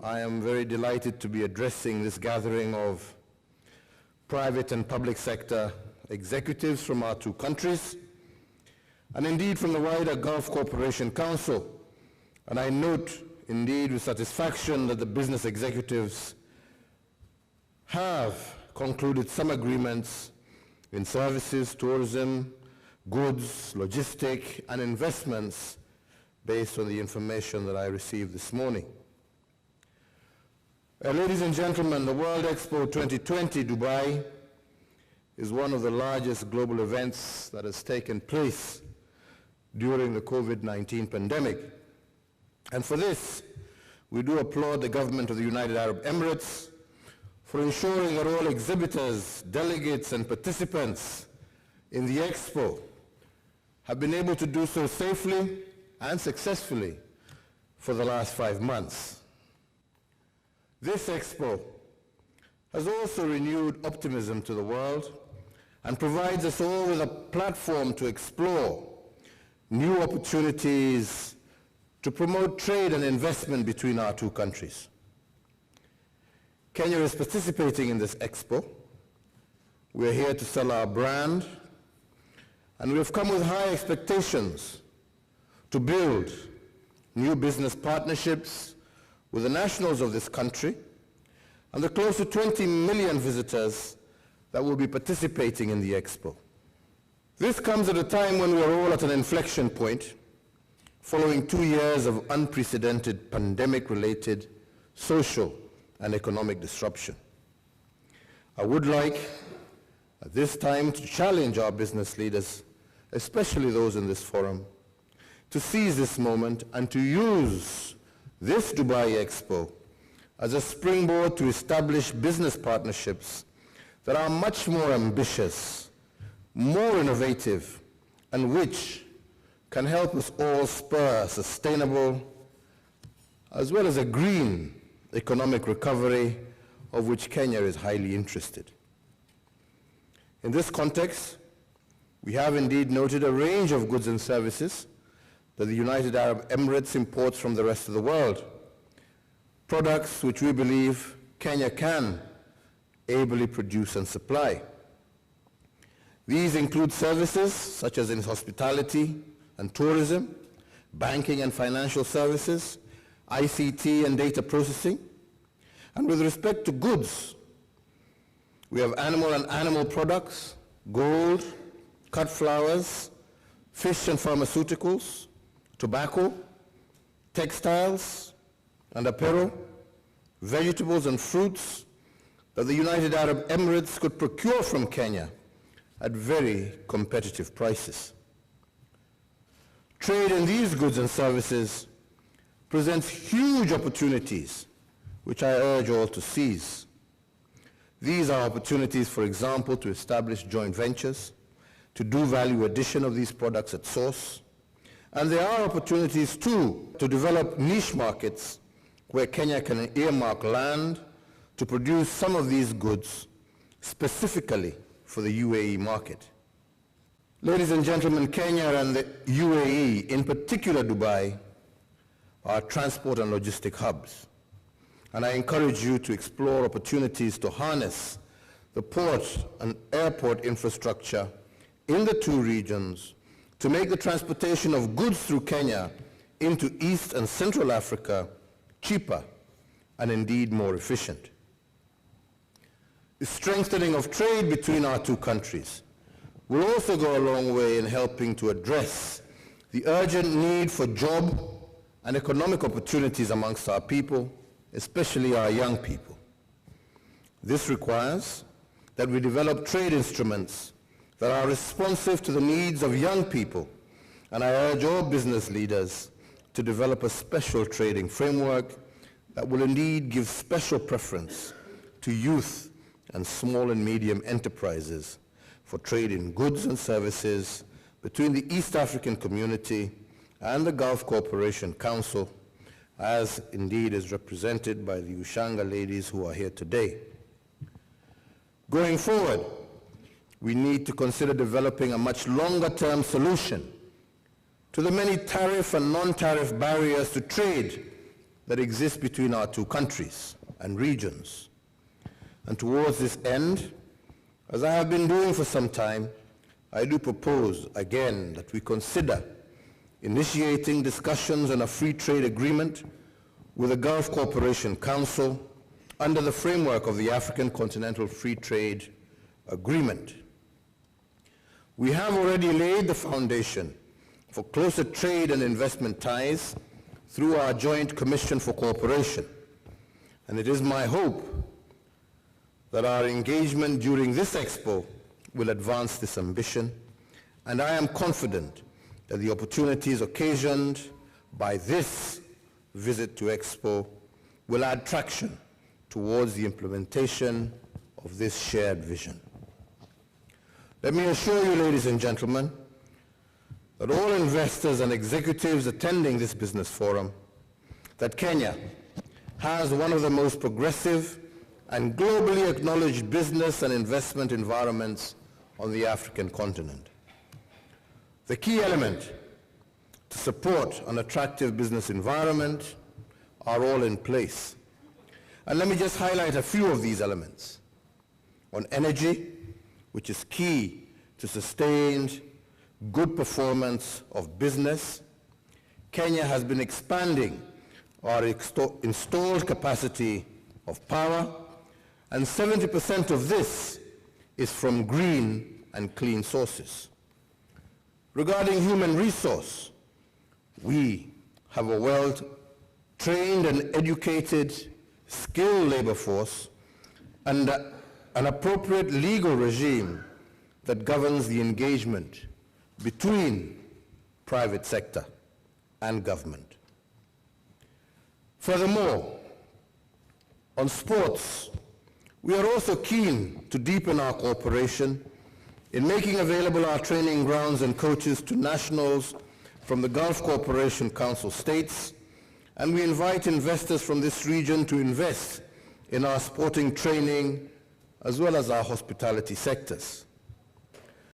I am very delighted to be addressing this gathering of private and public sector executives from our two countries, and indeed from the wider Gulf Cooperation Council. And I note indeed with satisfaction that the business executives have concluded some agreements in services, tourism, goods, logistics, and investments based on the information that I received this morning. Ladies and gentlemen, the World Expo 2020 Dubai is one of the largest global events that has taken place during the COVID-19 pandemic. And for this, we do applaud the government of the United Arab Emirates for ensuring that all exhibitors, delegates, and participants in the Expo have been able to do so safely and successfully for the last 5 months. This Expo has also renewed optimism to the world and provides us all with a platform to explore new opportunities to promote trade and investment between our two countries. Kenya is participating in this Expo. We're here to sell our brand, and we've come with high expectations to build new business partnerships with the nationals of this country and the close to 20 million visitors that will be participating in the Expo. This comes at a time when we are all at an inflection point following 2 years of unprecedented pandemic-related social and economic disruption. I would like at this time to challenge our business leaders, especially those in this forum, to seize this moment and to use this Dubai Expo as a springboard to establish business partnerships that are much more ambitious, more innovative, and which can help us all spur a sustainable as well as a green economic recovery of which Kenya is highly interested. In this context, we have indeed noted a range of goods and services that the United Arab Emirates imports from the rest of the world, products which we believe Kenya can ably produce and supply. These include services such as in hospitality and tourism, banking and financial services, ICT and data processing. And with respect to goods, we have animal products, gold, cut flowers, fish and pharmaceuticals, tobacco, textiles and apparel, vegetables and fruits that the United Arab Emirates could procure from Kenya at very competitive prices. Trade in these goods and services presents huge opportunities, which I urge all to seize. These are opportunities, for example, to establish joint ventures, to do value addition of these products at source. And there are opportunities, too, to develop niche markets where Kenya can earmark land to produce some of these goods specifically for the UAE market. Ladies and gentlemen, Kenya and the UAE, in particular Dubai, are transport and logistic hubs. And I encourage you to explore opportunities to harness the port and airport infrastructure in the two regions to make the transportation of goods through Kenya into East and Central Africa cheaper and indeed more efficient. The strengthening of trade between our two countries will also go a long way in helping to address the urgent need for job and economic opportunities amongst our people, especially our young people. This requires that we develop trade instruments that are responsive to the needs of young people, and I urge all business leaders to develop a special trading framework that will indeed give special preference to youth and small and medium enterprises for trade in goods and services between the East African Community and the Gulf Cooperation Council, as indeed is represented by the Ushanga ladies who are here today. Going forward, we need to consider developing a much longer-term solution to the many tariff and non-tariff barriers to trade that exists between our two countries and regions. And towards this end, as I have been doing for some time, I do propose again that we consider initiating discussions on a free trade agreement with the Gulf Cooperation Council under the framework of the African Continental Free Trade Agreement. We have already laid the foundation for closer trade and investment ties through our Joint Commission for Cooperation, and it is my hope that our engagement during this Expo will advance this ambition, and I am confident that the opportunities occasioned by this visit to Expo will add traction towards the implementation of this shared vision. Let me assure you, ladies and gentlemen, that all investors and executives attending this business forum, that Kenya has one of the most progressive and globally acknowledged business and investment environments on the African continent. The key element to support an attractive business environment are all in place. And let me just highlight a few of these elements. On energy, which is key to sustained good performance of business, Kenya has been expanding our installed capacity of power, and 70% of this is from green and clean sources. Regarding human resource, we have a well-trained and educated, skilled labor force and an appropriate legal regime that governs the engagement between private sector and government. Furthermore, on sports, we are also keen to deepen our cooperation in making available our training grounds and coaches to nationals from the Gulf Cooperation Council states, and we invite investors from this region to invest in our sporting training as well as our hospitality sectors.